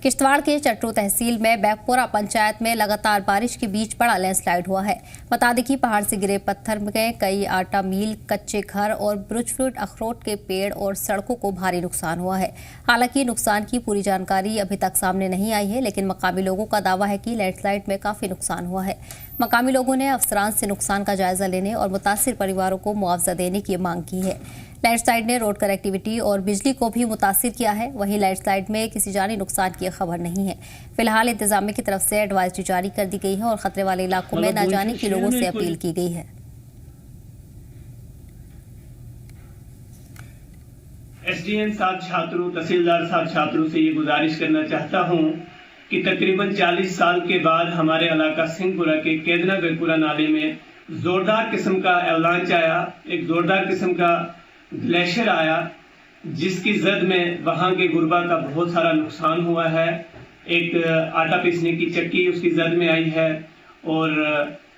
किश्तवाड़ के चट्टू तहसील में बैकपुरा पंचायत में लगातार बारिश के बीच बड़ा लैंडस्लाइड हुआ है। बता दें कि पहाड़ से गिरे पत्थर में कई आटा मील, कच्चे घर और ब्रुच फ्रूट, अखरोट के पेड़ और सड़कों को भारी नुकसान हुआ है। हालांकि नुकसान की पूरी जानकारी अभी तक सामने नहीं आई है, लेकिन मकामी लोगों का दावा है कि लैंडस्लाइड में काफी नुकसान हुआ है। मकामी लोगों ने अफसरान से नुकसान का जायजा लेने और मुतासिर परिवारों को मुआवजा देने की मांग की है। लैंडस्लाइड ने रोड कनेक्टिविटी और बिजली को भी मुतासिर किया है। वहीं लैंडस्लाइड में किसी जानी नुकसान की खबर नहीं है। फिलहाल इंतजामिया की तरफ से एडवाइजरी जारी कर दी गई है और खतरे वाले इलाकों में न जाने की लोगों से अपील की गई है। एसडीएम साहब छात्रों, तहसीलदार साहब छात्रों से ये गुजारिश करना चाहता हूँ कि तकरीबन 40 साल के बाद हमारे इलाका सिंहपुरा के केदना बेगपुरा नाले में जोरदार किस्म का एवलांच आया, एक जोरदार किस्म का ग्लेशियर आया, जिसकी जद में वहां के गुरबा का बहुत सारा नुकसान हुआ है। एक आटा पीसने की चक्की उसकी जद में आई है और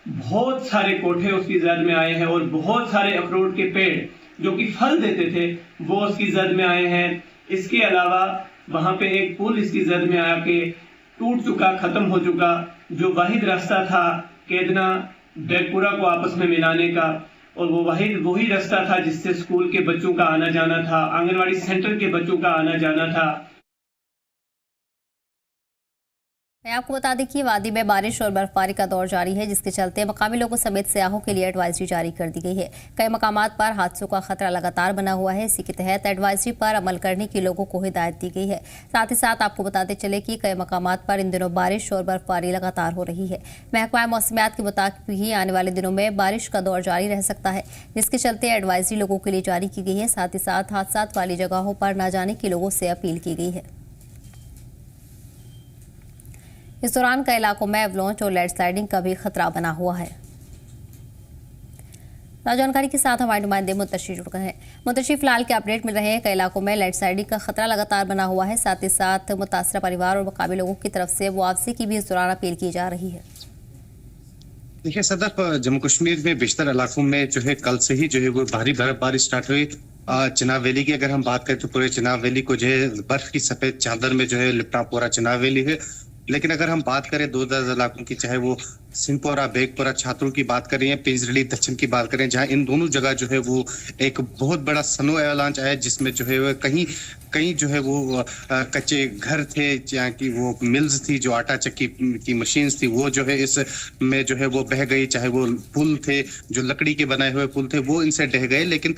बहुत सारे कोठे उसकी जद में आए हैं और बहुत सारे अखरोट के पेड़ जो कि फल देते थे वो उसकी जद में आए हैं। इसके अलावा वहां पे एक पुल इसकी जद में आके टूट चुका, खत्म हो चुका, जो वाहिद रास्ता था केदना बेगपुरा को आपस में मिलाने का, और वो वही रास्ता था जिससे स्कूल के बच्चों का आना जाना था, आंगनवाड़ी सेंटर के बच्चों का आना जाना था। मैं आपको बता दें कि वादी में बारिश और बर्फबारी का दौर जारी है, जिसके चलते मकामी लोगों समेत सयाहों के लिए एडवाइजरी जारी कर दी गई है। कई मकामात पर हादसों का खतरा लगातार बना हुआ है। इसी के तहत एडवाइजरी पर अमल करने की लोगों को हिदायत दी गई है। साथ ही साथ आपको बताते चले कि कई मकामात पर इन दिनों बारिश और बर्फबारी लगातार हो रही है। महकमा मौसमियात के मुताबिक भी आने वाले दिनों में बारिश का दौर जारी रह सकता है, जिसके चलते एडवाइजरी लोगों के लिए जारी की गई है। साथ ही साथ हादसा वाली जगहों पर न जाने की लोगों से अपील की गई है। इस दौरान कई इलाकों में एवलांच और लैंडस्लाइडिंग का भी खतरा बना हुआ है। जानकारी के साथ हमारे नुमाइंदे मुंतशिर जुड़ गए हैं। मुंतशिर, फिलहाल के अपडेट मिल रहे हैं। कई इलाकों में लैंडस्लाइडिंग का खतरा लगातार बना हुआ है। साथ ही साथ मुतासरा परिवार और मकामी लोगों की तरफ से मुआवजे की भी इस दौरान अपील की जा रही है। देखिए सदर, जम्मू कश्मीर में बेशतर इलाकों में जो है कल से ही जो है वो भारी बर्फबारी स्टार्ट हुई। चिनाब वैली की अगर हम बात करें तो पूरे चिनाब वैली को जो है बर्फ की सफेद चादर में जो है लिपटा पूरा चिनाब वैली है। लेकिन अगर हम बात करें दो दर्ज इलाकों की, चाहे वो सिंहपुरा, बेगपुरा, छात्रों की बात करें, पिंजरली दक्षिण की बात करें, जहां इन दोनों जगह जो है वो एक बहुत बड़ा स्नो एवलांच आया, जिसमें जो है वो कहीं जो है वो कच्चे घर थे, जहाँ की वो मिल्स थी, जो आटा चक्की की मशीन्स थी, वो जो है इस में जो है वो बह गई। चाहे वो पुल थे, जो लकड़ी के बनाए हुए पुल थे, वो इनसे ढह गए। लेकिन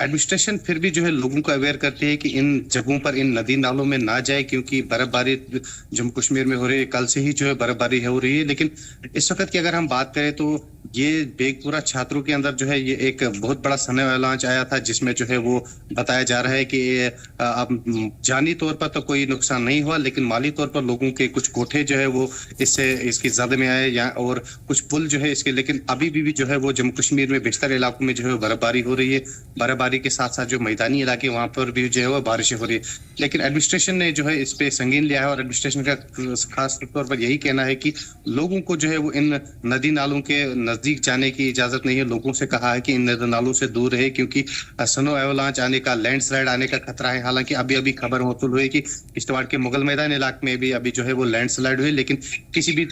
एडमिनिस्ट्रेशन फिर भी जो है लोगों को अवेयर करती है कि इन जगहों पर, इन नदी नालों में ना जाए, क्योंकि बर्फबारी जम्मू कश्मीर में हो रही है। कल से ही जो है बर्फबारी हो रही है। लेकिन इस वक्त की अगर हम बात करें तो ये बेगपुरा छात्रों के अंदर जो है ये एक बहुत बड़ा स्नो एवलांच आया था, जिसमें जो है वो बताया जा रहा है कि अब जानी तौर पर तो कोई नुकसान नहीं हुआ, लेकिन माली तौर पर लोगों के कुछ कोठे जो है वो इसकी जद में आए या और कुछ पुल जो है इसके। लेकिन अभी भी जो है वो जम्मू कश्मीर में बेशतर इलाकों में जो है बर्फबारी हो रही है। बर्फबारी के साथ साथ जो मैदानी इलाके वहां पर भी जो है वो बारिशें हो रही है। लेकिन एडमिनिस्ट्रेशन ने जो है इस पे संगीन लिया है और एडमिनिस्ट्रेशन का खास तौर पर यही कहना है कि लोगों को जो है वो इन नदी नालों के नजदीक जाने की इजाजत नहीं है। लोगों से कहा है कि इन नदी नालों से दूर रहे, क्योंकि स्नो एवलांच आने का, लैंडस्लाइड आने का खतरा है। हालांकि अभी खबर मौसूल हुई कि किश्तवाड़ के मुगल मैदान इलाके में भी अभी जो है वो लैंडस्लाइड हुई, लेकिन किसी भी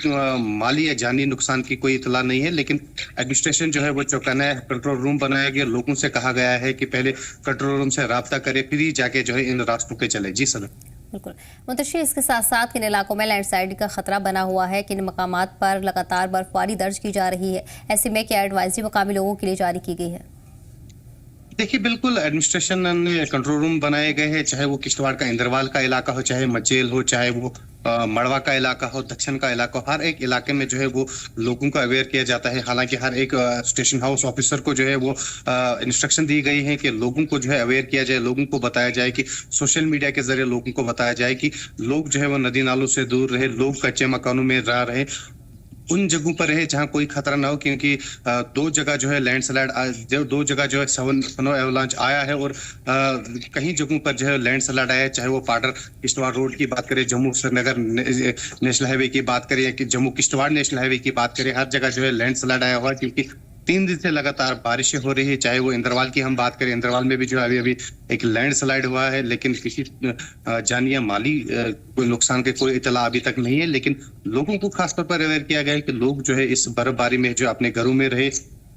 माली या जानी नुकसान की कोई इतला नहीं है। लेकिन एडमिनिस्ट्रेशन जो है वो चौकन्ना है, कंट्रोल रूम बनाया गया। लोगों से कहा गया है कि पहले कंट्रोल रूम से राब्ता करे, फिर ही जाके जो है इन रास्तों पे चले। जी सर, बिल्कुल मुंतशिर। इसके साथ साथ किन इलाकों में लैंडस्लाइडिंग का खतरा बना हुआ है, किन मकामात पर लगातार बर्फबारी दर्ज की जा रही है, ऐसे में क्या एडवाइजरी मकामी लोगों के लिए जारी की गई है? देखिए बिल्कुल, एडमिनिस्ट्रेशन ने कंट्रोल रूम बनाए गए हैं, चाहे वो किश्तवाड़ का इंद्रवाल का इलाका हो, चाहे मचेल हो, चाहे वो मड़वा का इलाका हो, दक्षिण का इलाका हो। हर एक इलाके में जो है वो लोगों को अवेयर किया जाता है। हालांकि हर एक स्टेशन हाउस ऑफिसर को जो है वो इंस्ट्रक्शन दी गई है कि लोगों को जो है अवेयर किया जाए, लोगों को बताया जाए, कि सोशल मीडिया के जरिए लोगों को बताया जाए कि लोग जो है वो नदी नालों से दूर रहे, लोग कच्चे मकानों में रह रहे, उन जगहों पर रहे जहां कोई खतरा ना हो। क्योंकि दो जगह जो है लैंडस्लाइड, दो जगह जो है स्नो एवलांच आया है और कहीं जगहों पर जो है लैंडस्लाइड आया है। चाहे वो पाडर किश्तवाड़ रोड की बात करें, जम्मू श्रीनगर नेशनल हाईवे की बात करें, या कि जम्मू किश्तवाड़ नेशनल हाईवे की बात करें, हर जगह जो है लैंडस्लाइड आया हुआ है। क्योंकि 3 दिन से लगातार बारिशें हो रही है। चाहे वो इंद्रवाल की हम बात करें, इंद्रवाल में भी जो है अभी एक लैंडस्लाइड हुआ है, लेकिन किसी जानी या माली कोई नुकसान के कोई इतला अभी तक नहीं है। लेकिन लोगों को खासतौर पर अवेयर किया गया है कि लोग जो है इस बर्फबारी में जो अपने घरों में रहे।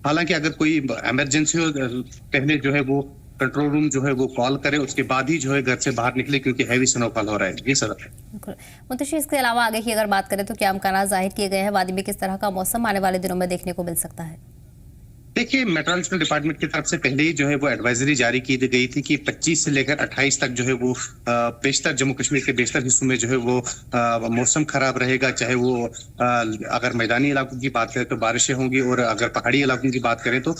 हालांकि अगर कोई इमरजेंसी हो, पहले जो है वो कंट्रोल रूम जो है वो कॉल करे, उसके बाद ही जो है घर से बाहर निकले, क्योंकि हैवी स्नोफॉल हो रहा है। जी सर। मुंतशिर, इसके अलावा आगे की अगर बात करें तो क्या इम्कान जाहिर किए गए हैं? वादी में किस तरह का मौसम आने वाले दिनों में देखने को मिल सकता है? देखिए, मेट्रोलॉजिकल डिपार्टमेंट की तरफ से पहले ही जो है वो एडवाइजरी जारी की गई थी कि 25 से लेकर 28 तक जो है वो बेशतर जम्मू कश्मीर के बेशतर हिस्सों में जो है वो मौसम खराब रहेगा। चाहे वो अगर मैदानी इलाकों की बात करें तो बारिशें होंगी, और अगर पहाड़ी इलाकों की बात करें तो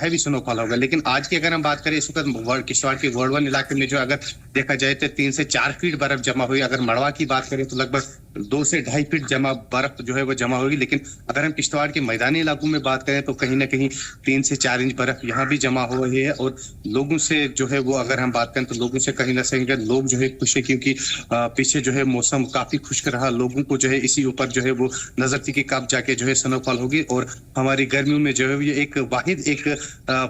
हैवी स्नोफॉल होगा। लेकिन आज की अगर हम बात करें, इस वक्त किश्तवाड़ के वर्ड 1 इलाके में जो अगर देखा जाए तो 3 से 4 फीट बर्फ जमा हुई। अगर मड़वा की बात करें तो लगभग 2 से 2.5 फीट बर्फ जो है वो जमा होगी। लेकिन अगर हम किश्तवाड़ के मैदानी इलाकों में बात करें तो कहीं ना कहीं 3 से 4 इंच बर्फ यहाँ भी जमा हो रही है। और लोगों से जो है वो अगर हम बात करें तो लोगों से कहीं ना कहीं लोग जो है खुश है, क्योंकि पीछे जो है मौसम काफी खुश्क रहा। लोगों को जो है इसी ऊपर जो है वो नजर थी कि कब जाके जो है स्नोफॉल होगी। और हमारी गर्मियों में जो है ये एक वाहिद एक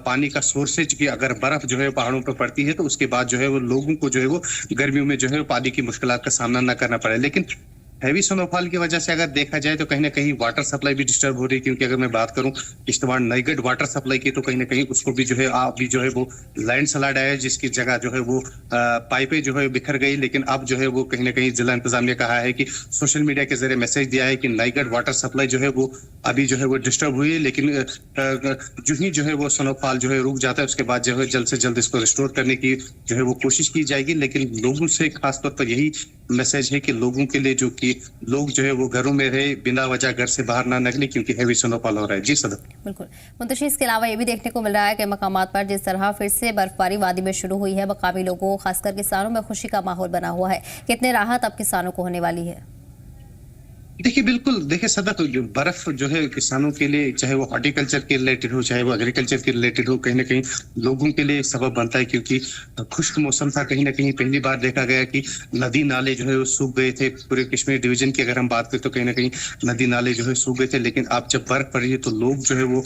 पानी का सोर्स है कि अगर बर्फ जो है पहाड़ों पर पड़ती है तो उसके बाद जो है वो लोगों को जो है वो गर्मियों में जो है पानी की मुश्किलात का सामना न करना पड़े। लेकिन हैवी स्नोफॉल की वजह से अगर देखा जाए तो कहीं ना कहीं वाटर सप्लाई भी डिस्टर्ब हो रही है। क्योंकि अगर मैं बात करूं किश्तवाड़ नईगढ़ वाटर सप्लाई की, तो कहीं ना कहीं उसको भी जो है अभी जो है वो लैंडस्लाइड आया, जिसकी जगह जो है वो पाइपें जो है बिखर गई। लेकिन अब जो है वो कहीं ना कहीं जिला इंतजामिया कहा है कि सोशल मीडिया के जरिए मैसेज दिया है कि नईगढ़ वाटर सप्लाई जो है वो अभी जो है वो डिस्टर्ब हुई है। लेकिन जो ही जो है वो स्नोफॉल जो है रुक जाता है, उसके बाद जो है जल्द से जल्द इसको रिस्टोर करने की जो है वो कोशिश की जाएगी। लेकिन लोगों से खासतौर पर यही मैसेज है कि लोगों के लिए जो कि लोग जो है वो घरों में रहे, बिना वजह घर से बाहर ना निकले, क्योंकि हैवी स्नोफॉल हो रहा है। जी सर। बिल्कुल मुंतशिर, इसके अलावा ये भी देखने को मिल रहा है कि मकामात पर जिस तरह फिर से बर्फबारी वादी में शुरू हुई है, मकामी लोगों खासकर किसानों में खुशी का माहौल बना हुआ है। कितने राहत अब किसानों को होने वाली है? देखिए, बिल्कुल देखिए सदा तो जो बर्फ जो है किसानों के लिए, चाहे वो हॉर्टिकल्चर के रिलेटेड हो, चाहे वो एग्रीकल्चर के रिलेटेड हो, कहीं ना कहीं लोगों के लिए सबब बनता है। क्योंकि खुश्क मौसम था, कहीं ना कहीं पहली बार देखा गया कि नदी नाले जो है वो सूख गए थे। पूरे कश्मीर डिवीजन की अगर हम बात करें तो कहीं ना कहीं नदी नाले जो है सूख गए थे। लेकिन अब जब बर्फ पड़ी है तो लोग जो है वो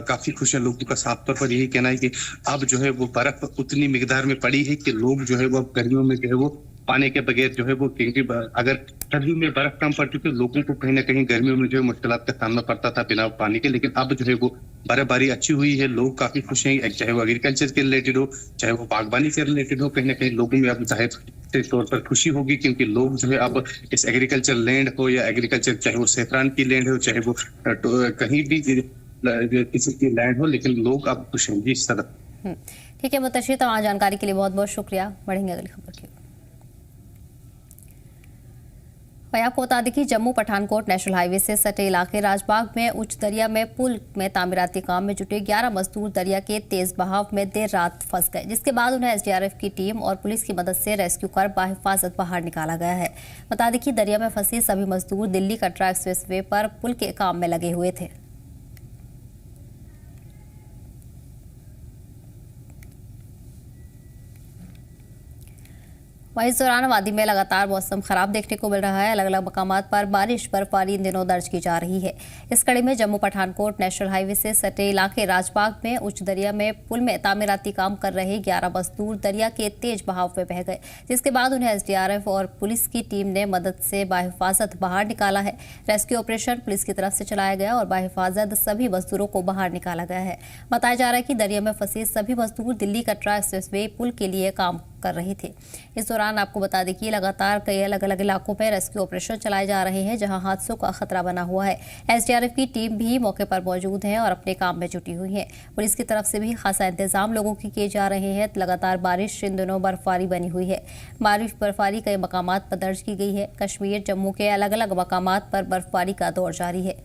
काफी खुश है। लोगों का साफ तौर पर यही कहना है कि अब जो है वो बर्फ उतनी मिकदार में पड़ी है कि लोग जो है वो अब गर्मियों में जो है वो पानी के बगैर जो है वो, क्योंकि अगर सर्दियों में बर्फ कम पड़ती तो लोगों को कहीं ना कहीं गर्मियों में जो है मुश्किलात का सामना पड़ता था बिना पानी के। लेकिन अब जो है वो बर्फबारी अच्छी हुई है, लोग काफी खुश हैं। चाहे वो एग्रीकल्चर के रिलेटेड हो, चाहे वो बागबानी से रिलेटेड हो, कहीं ना कहीं लोगों में अब जाहिर के तौर पर खुशी होगी। क्योंकि लोग जो है अब इस एग्रीकल्चर लैंड हो या एग्रीकल्चर, चाहे वो सेफरान की लैंड हो, चाहे वो कहीं भी किसी की लैंड हो, लेकिन लोग अब खुश हैं। जी सर। ठीक है मुंतशिर, तमाम जानकारी के लिए बहुत बहुत शुक्रिया। बढ़ेंगे अगली खबर की। वहीं आपको बता दें कि जम्मू पठानकोट नेशनल हाईवे से सटे इलाके राजबाग में उच्च दरिया में पुल में तामीराती काम में जुटे 11 मजदूर दरिया के तेज बहाव में देर रात फंस गए, जिसके बाद उन्हें एसडीआरएफ की टीम और पुलिस की मदद से रेस्क्यू कर बाहिफाजत बाहर निकाला गया है। बता दें कि दरिया में फंसे सभी मजदूर दिल्ली कटरा एक्सप्रेसवे पर पुल के काम में लगे हुए थे। वहीं इस दौरान वादी में लगातार मौसम खराब देखने को मिल रहा है। अलग अलग मकामात पर बारिश बर्फबारी इन दिनों दर्ज की जा रही है। इस कड़ी में जम्मू पठानकोट नेशनल हाईवे से सटे इलाके राजबाग में उच्च दरिया में पुल में तामीराती काम कर रहे 11 मजदूर दरिया के तेज बहाव में बह गए, जिसके बाद उन्हें एसडीआरएफ और पुलिस की टीम ने मदद से बाहिफाजत बाहर निकाला है। रेस्क्यू ऑपरेशन पुलिस की तरफ से चलाया गया और बाहिफाजत सभी मजदूरों को बाहर निकाला गया है। बताया जा रहा है कि दरिया में फंसे सभी मजदूर दिल्ली कटरा एक्सप्रेसवे पुल के लिए काम कर रहे थे। इस दौरान आपको बता दें कि लगातार कई अलग अलग इलाकों में रेस्क्यू ऑपरेशन चलाए जा रहे हैं, जहां हादसों का खतरा बना हुआ है। एसडीआरएफ की टीम भी मौके पर मौजूद है और अपने काम में जुटी हुई है। पुलिस की तरफ से भी खासा इंतजाम लोगों के किए जा रहे हैं। लगातार बारिश इन दिनों बर्फबारी बनी हुई है। बारिश बर्फबारी कई मकामात पर दर्ज की गई है। कश्मीर जम्मू के अलग अलग मकामात पर बर्फबारी का दौर जारी है।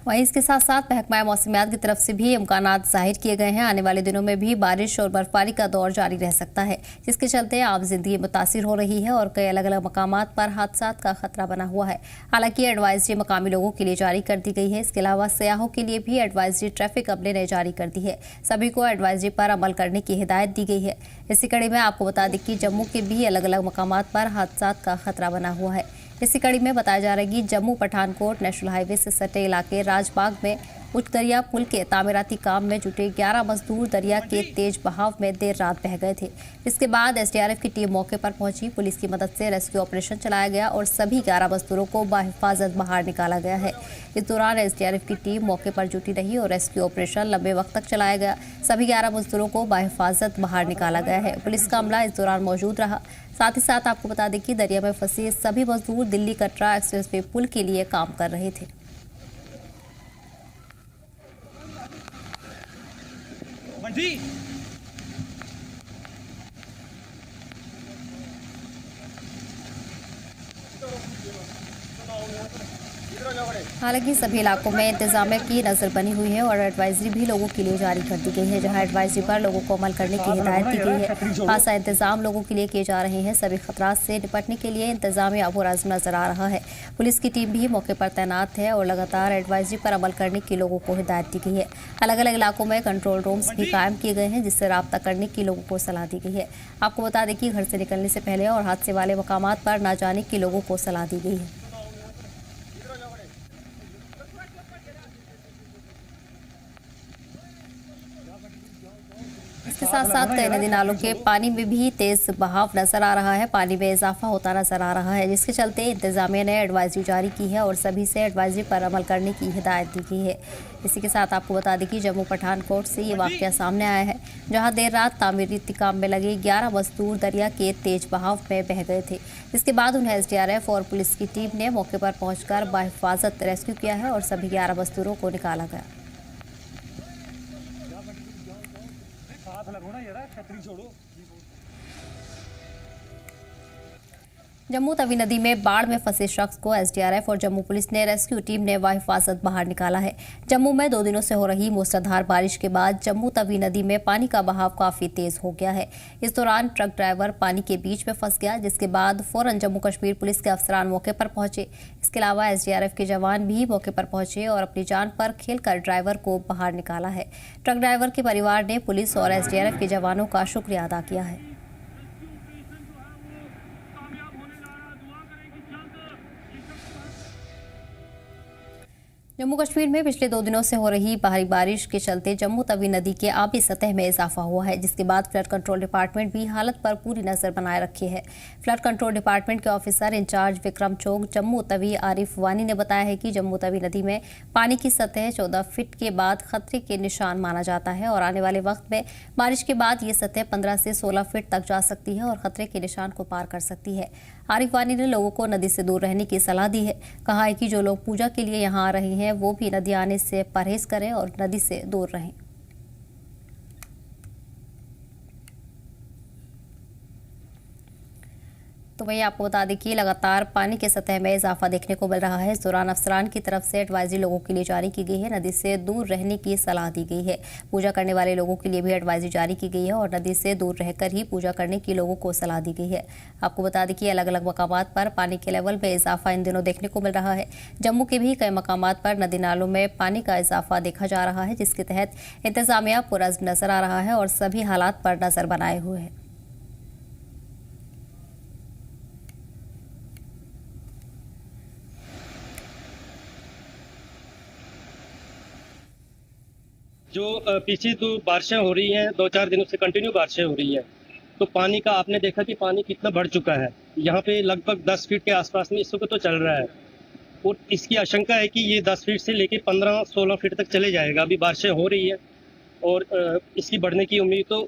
वहीं इसके साथ साथ महकमा मौसमियात की तरफ से भी इम्कानात जाहिर किए गए हैं। आने वाले दिनों में भी बारिश और बर्फबारी का दौर जारी रह सकता है, जिसके चलते आम जिंदगी मुतासिर हो रही है और कई अलग अलग मकामात पर हादसात का खतरा बना हुआ है। हालांकि एडवाइजरी मकामी लोगों के लिए जारी कर दी गई है। इसके अलावा सयाहों के लिए भी एडवाइजरी ट्रैफिक अमले ने जारी कर दी है। सभी को एडवाइजरी पर अमल करने की हिदायत दी गई है। इसी कड़ी में आपको बता दें कि जम्मू के भी अलग अलग मकामात पर हादसात का खतरा बना हुआ है। इसी कड़ी में बताया जा रहा है कि जम्मू पठानकोट नेशनल हाईवे से सटे इलाके राजबाग में उच्च दरिया पुल के तामीराती काम में जुटे 11 मजदूर दरिया के तेज बहाव में देर रात बह गए थे। इसके बाद एसडीआरएफ की टीम मौके पर पहुंची। पुलिस की मदद से रेस्क्यू ऑपरेशन चलाया गया और सभी 11 मजदूरों को बाहिफाजत बाहर निकाला गया है। इस दौरान एसडीआरएफ की टीम मौके पर जुटी रही और रेस्क्यू ऑपरेशन लंबे वक्त तक चलाया गया। सभी 11 मजदूरों को बाहिफाजत बाहर निकाला गया है। पुलिस का अमला इस दौरान मौजूद रहा। साथ ही साथ आपको बता दें कि दरिया में फंसे सभी मजदूर दिल्ली कटरा एक्सप्रेसवे पुल के लिए काम कर रहे थे। हालांकि सभी इलाकों में इंतजामिया की नजर बनी हुई है और एडवाइजरी भी लोगों के लिए जारी कर दी गई है, जहां एडवाइजरी पर लोगों को अमल करने की हिदायत दी गई है। खासा इंतजाम लोगों के लिए किए जा रहे हैं। सभी खतरात से निपटने के लिए इंतजामिया पुरअज़्म नजर आ रहा है। पुलिस की टीम भी मौके पर तैनात है और लगातार एडवाइजरी पर अमल करने की लोगों को हिदायत दी गई है। अलग अलग इलाकों में कंट्रोल रूम्स भी कायम किए गए हैं, जिससे राब्ता करने की लोगों को सलाह दी गई है। आपको बता दें कि घर से निकलने से पहले और हादसे वाले मकामात पर न जाने की लोगों को सलाह दी गई है। इसके साथ साथ कई नदी नालों के पानी में भी तेज बहाव नजर आ रहा है। पानी में इजाफा होता नजर आ रहा है, जिसके चलते इंतजामिया ने एडवाइजरी जारी की है और सभी से एडवाइजरी पर अमल करने की हिदायत दी गई है। इसी के साथ आपको बता दें कि जम्मू पठानकोट से ये वाकया सामने आया है, जहां देर रात तामीराती काम में लगे 11 मजदूर दरिया के तेज बहाव में बह गए थे। इसके बाद उन्हें एसडीआरएफ और पुलिस की टीम ने मौके पर पहुंचकर बाहिफाजत रेस्क्यू किया है और सभी 11 मजदूरों को निकाला गया। जम्मू तवी नदी में बाढ़ में फंसे शख्स को एसडीआरएफ और जम्मू पुलिस ने रेस्क्यू टीम ने बाहिफाजत बाहर निकाला है। जम्मू में 2 दिनों से हो रही मूसलाधार बारिश के बाद जम्मू तवी नदी में पानी का बहाव काफी तेज हो गया है। इस दौरान ट्रक ड्राइवर पानी के बीच में फंस गया, जिसके बाद फौरन जम्मू कश्मीर पुलिस के अफसरान मौके पर पहुंचे। इसके अलावा एसडीआरएफ के जवान भी मौके पर पहुंचे और अपनी जान पर खेलकर ड्राइवर को बाहर निकाला है। ट्रक ड्राइवर के परिवार ने पुलिस और एसडीआरएफ के जवानों का शुक्रिया अदा किया है। जम्मू कश्मीर में पिछले 2 दिनों से हो रही भारी बारिश के चलते जम्मू तवी नदी के आबी सतह में इजाफा हुआ है, जिसके बाद फ्लड कंट्रोल डिपार्टमेंट भी हालत पर पूरी नजर बनाए रखी है। फ्लड कंट्रोल डिपार्टमेंट के ऑफिसर इंचार्ज विक्रम चोग जम्मू तवी आरिफ वानी ने बताया है कि जम्मू तवी नदी में पानी की सतह 14 फीट के बाद खतरे के निशान माना जाता है और आने वाले वक्त में बारिश के बाद ये सतह 15 से 16 फीट तक जा सकती है और खतरे के निशान को पार कर सकती है। आरिफ वानी ने लोगों को नदी से दूर रहने की सलाह दी है। कहा है कि जो लोग पूजा के लिए यहाँ आ रहे हैं वो भी नदी आने से परहेज करें और नदी से दूर रहें। तो वही आपको बता दें कि लगातार पानी के सतह में इजाफा देखने को मिल रहा है। इस दौरान अफसरान की तरफ से एडवाइजरी लोगों के लिए जारी की गई है। नदी से दूर रहने की सलाह दी गई है। पूजा करने वाले लोगों के लिए भी एडवाइजरी जारी की गई है और नदी से दूर रहकर ही पूजा करने की लोगों को सलाह दी गई है। आपको बता दें कि अलग अलग मकामात पर पानी के लेवल में इजाफा इन दिनों देखने को मिल रहा है। जम्मू के भी कई मकामात पर नदी नालों में पानी का इजाफा देखा जा रहा है, जिसके तहत इंतजामिया पुरअज़्म नजर आ रहा है और सभी हालात पर नजर बनाए हुए है। जो पीछे तो बारिशें हो रही हैं, 2-4 दिनों से कंटिन्यू बारिशें हो रही हैं, तो पानी का आपने देखा कि पानी कितना बढ़ चुका है। यहाँ पे लगभग 10 फीट के आसपास में इस वक्त तो चल रहा है और इसकी आशंका है कि ये 10 फीट से लेके 15-16 फीट तक चले जाएगा। अभी बारिशें हो रही है और इसकी बढ़ने की उम्मीद तो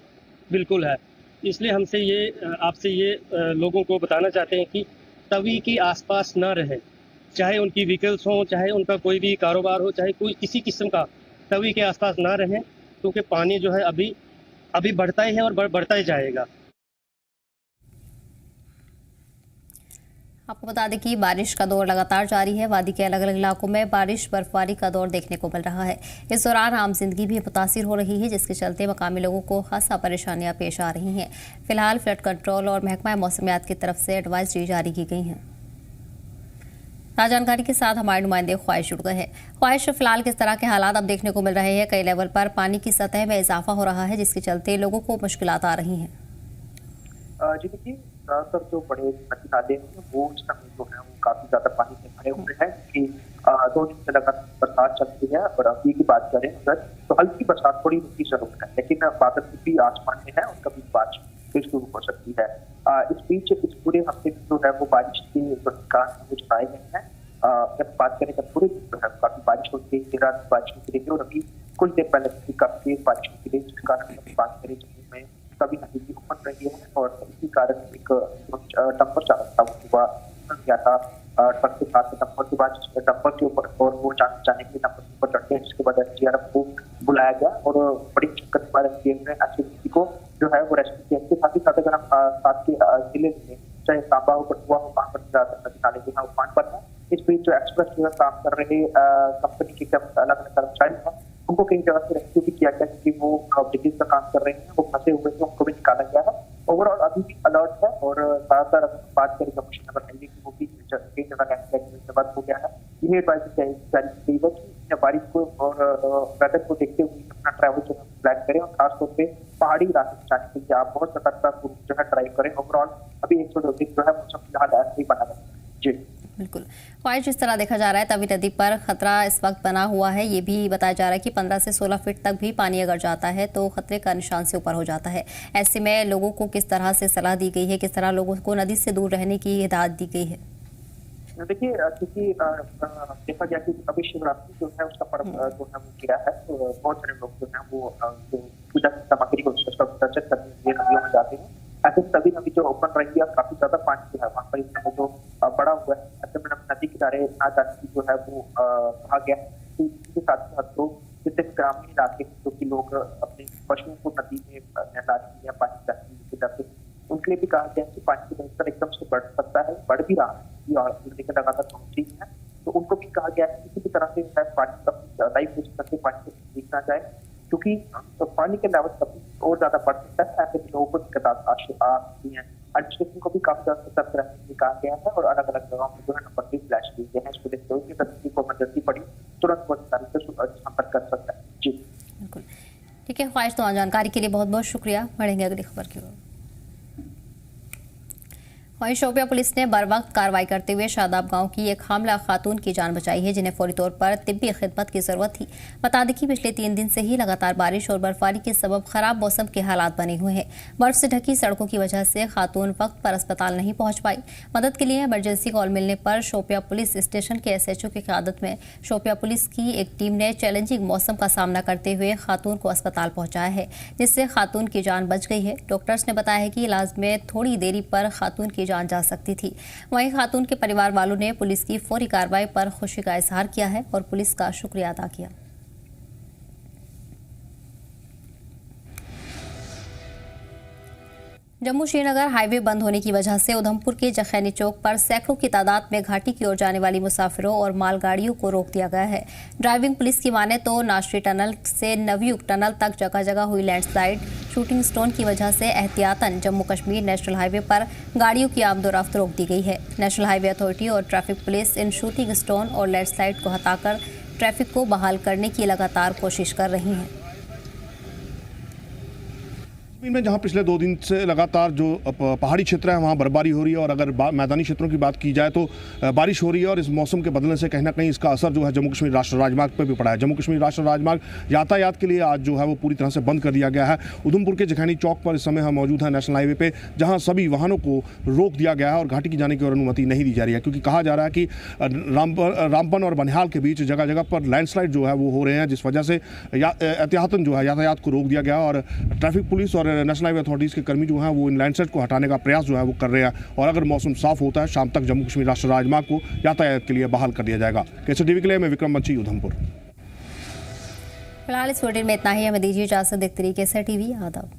बिल्कुल है। इसलिए हमसे ये आपसे ये लोगों को बताना चाहते हैं कि तवी के आसपास ना रहे, चाहे उनकी व्हीकल्स हों, चाहे उनका कोई भी कारोबार हो, चाहे कोई किसी किस्म का, तवी के आसपास ना रहें, क्योंकि पानी जो है अभी बढ़ता ही है और बढ़ता ही जाएगा। आपको बता दें कि बारिश का दौर लगातार जारी है। वादी के अलग अलग इलाकों में बारिश बर्फबारी का दौर देखने को मिल रहा है। इस दौरान आम जिंदगी भी मुतासिर हो रही है, जिसके चलते मकामी लोगों को खासा परेशानियां पेश आ रही हैं। फिलहाल फ्लड कंट्रोल और महकमा मौसमियात की तरफ से एडवाइजरी जारी की गई है। जानकारी के साथ हमारे नुमाइंदे ख्वाहिश जुड़ गए हैं। ख्वाहिश, फिलहाल किस तरह के हालात अब देखने को मिल रहे हैं? कई लेवल पर पानी की सतह में इजाफा हो रहा है, जिसके चलते लोगों को मुश्किलात आ रही हैं। जी देखिए, ज़्यादातर जो बड़े नदी नाले हैं वो इस समय जो है वो काफ़ी ज़्यादा पानी से भरे हुए हैं, क्योंकि 2 दिन से लगातार बरसात चल रही है। और अभी की बात करें अगर, तो हल्की बरसात थोड़ी रुकी ज़रूर है, लेकिन बादल भी आसमान में है और कभी बारिश फिर शुरू हो सकती है। इस बीच इस पूरे हफ्ते में जो है वो बारिश के नुकसान वो जताए गए हैं। जब बात करें तब पूरे दिन जो है काफ़ी बारिश होती है, देर रात बारिश होती रही है, और अभी कुछ देर पहले काफ़ी तेज बारिश होती रही, जिसके कारण बात करें जम्मू में कभी नदी भी उमड़ रही है। और इसी कारण एक डंपर चालक था, वो सुबह गया था ट्रक के साथ डंपर के बाद डंपर के ऊपर, और वो जाने के लिए डंपर के ऊपर चढ़ते हैं, जिसके बाद एसडीआरएफ को बुलाया गया और बड़ी दिक्कत के बाद एसडीआरएफ ने एक्चुअली को जो है वो रेस्क्यू किया। इसके साथ ही साथ अगर हम साथ के जिले में चाहे सांबा हो, कठुआ हो, वहाँ पर ज्यादातर नदी नाले जो है उफान पर है। इस बीच जो एक्सप्रेस जो है काम कर रहे कंपनी के अलग अलग कर्मचारी हैं, उनको कई जगह से रेस्क्यू भी किया गया, क्योंकि वो ब्रिजेस का काम कर रहे हैं, वो फंसे हुए थे, उनको भी निकाला गया है। ओवरऑल अभी भी अलर्ट है। और ज्यादातर अगर बात करें जम्मू-श्रीनगर हाईवे की, वो भी कई जगह लैंडस्लाइड बंद हो गया है। ये एडवाइजरी जारी की गई है कि बारिश को और वेदर को देखते हुए अपना ट्रैवल जो है प्लान करें, और खासतौर पे पहाड़ी इलाके से जाने के लिए आप बहुत सतर्कता जो है ड्राइव करें। ओवरऑल अभी 102 दिन जो है मौसम फिलहाल ऐसे ही बना है। जी बिल्कुल, ख्वाहिश जिस तरह देखा जा रहा है, तवी नदी पर खतरा इस वक्त बना हुआ है। ये भी बताया जा रहा है कि 15 से 16 फीट तक भी पानी अगर जाता है तो खतरे का निशान से ऊपर हो जाता है। ऐसे में लोगों को किस तरह से सलाह दी गई है, किस तरह लोगों को नदी से दूर रहने की हिदायत दी गई है? देखिए, क्योंकि देखा गया कि अभी शिवरात्रि जो है उसका पर्व जो है वो गिरा है, तो बहुत सारे लोग जो है वो पूजा की सामग्री को उसका विसर्जन करने के लिए नदियों में जाते हैं। ऐसे सभी नदी जो ओपन रही है, काफी ज्यादा पानी जो है वहाँ पर इस समय जो बड़ा हुआ है, ऐसे में नदी किनारे ना जाने की जो है वो कहा गया है। तो इसके साथ साथ लोग जितने ग्रामीण इलाके जो कि लोग अपने पशुओं को नदी में नहलाने या पानी लेके जाते हैं, उनके लिए भी कहा गया है कि पानी का स्तर एकदम से बढ़ सकता है, बढ़ भी रहा है, लेकिन लगातार पहुंच रही है। तो उनको भी कहा गया है कि किसी भी तरह से पानी का लाइफ करके पानी को सीख ना जाए, क्योंकि पानी के लेवल कभी और ज्यादा बढ़ सकता है। ऐसे लोगों को दिक्कत आ सकती है। एडमिनिस्ट्रेशन को भी काफी ज्यादा सतर्क रहने के लिए कहा गया है, और अलग अलग जगहों में जो है नंबर भी फ्लैश किए गए हैं। इसको देखते हुए किसी को इमरजेंसी पड़ी तुरंत वो अधिकारी से संपर्क कर सकता है। जी बिल्कुल, ठीक है ख्वाहिश, तो जानकारी के लिए बहुत बहुत शुक्रिया। बढ़ेंगे अगली खबर की ओर। वहीं शोपियां पुलिस ने बर वक्त कार्रवाई करते हुए शादाब गांव की एक हामला खातून की जान बचाई है, जिन्हें फौरी तौर पर तिब्बी खिदमत की जरूरत थी। बता दें कि पिछले 3 दिन से ही लगातार बारिश और बर्फबारी के सबब खराब मौसम के हालात बने हुए हैं। बर्फ से ढकी सड़कों की वजह से खातून वक्त पर अस्पताल नहीं पहुंच पाई। मदद के लिए इमरजेंसी कॉल मिलने पर शोपियां पुलिस स्टेशन के SHO की क़यादत में शोपियां पुलिस की एक टीम ने चैलेंजिंग मौसम का सामना करते हुए खातून को अस्पताल पहुंचाया है, जिससे खातून की जान बच गई है। डॉक्टर्स ने बताया है कि इलाज में थोड़ी देरी पर खातून की जान जा सकती थी। वहीं खातून के परिवार वालों ने पुलिस की फौरी कार्रवाई पर खुशी का इजहार किया है और पुलिस का शुक्रिया अदा किया। जम्मू श्रीनगर हाईवे बंद होने की वजह से उधमपुर के जखैनी चौक पर सैकड़ों की तादाद में घाटी की ओर जाने वाली मुसाफिरों और मालगाड़ियों को रोक दिया गया है। ड्राइविंग पुलिस की माने तो नाश्री टनल से नवयुग टनल तक जगह जगह हुई लैंडस्लाइड, शूटिंग स्टोन की वजह से एहतियातन जम्मू कश्मीर नेशनल हाईवे पर गाड़ियों की आमदोरफ्त रोक दी गई है। नेशनल हाईवे अथॉरिटी और ट्रैफिक पुलिस इन शूटिंग स्टोन और लैंडस्लाइड को हटाकर ट्रैफिक को बहाल करने की लगातार कोशिश कर रही हैं। में जहां पिछले 2 दिन से लगातार जो पहाड़ी क्षेत्र है वहां बर्फबारी हो रही है, और अगर मैदानी क्षेत्रों की बात की जाए तो बारिश हो रही है, और इस मौसम के बदलने से कहीं ना कहीं इसका असर जो है जम्मू कश्मीर राष्ट्रीय राजमार्ग पर भी पड़ा है। जम्मू कश्मीर राष्ट्रीय राजमार्ग यातायात के लिए आज जो है वो पूरी तरह से बंद कर दिया गया है। उधमपुर के जखैनी चौक पर इस समय हम मौजूद हैं नेशनल हाईवे पे, जहाँ सभी वाहनों को रोक दिया गया है और घाटी की जाने की और अनुमति नहीं दी जा रही है, क्योंकि कहा जा रहा है कि रामबन और बनिहाल के बीच जगह जगह पर लैंडस्लाइड जो है वो हो रहे हैं, जिस वजह से एहतियातन जो है यातायात को रोक दिया गया, और ट्रैफिक पुलिस और नेशनल हाईवे अथॉरिटी के कर्मी जो हैं वो इन लैंडस्लाइड को हटाने का प्रयास जो है वो कर रहे हैं, और अगर मौसम साफ होता है शाम तक जम्मू कश्मीर राष्ट्रीय राजमार्ग को यातायात के लिए बहाल कर दिया जाएगा। KCTV के लिए मैं विक्रम बंशी, उधमपुर। फिलहाल इस बुलेटिन में इतना ही, हमें दीजिए इजाजत। देखते रहिए KCTV। आदाब।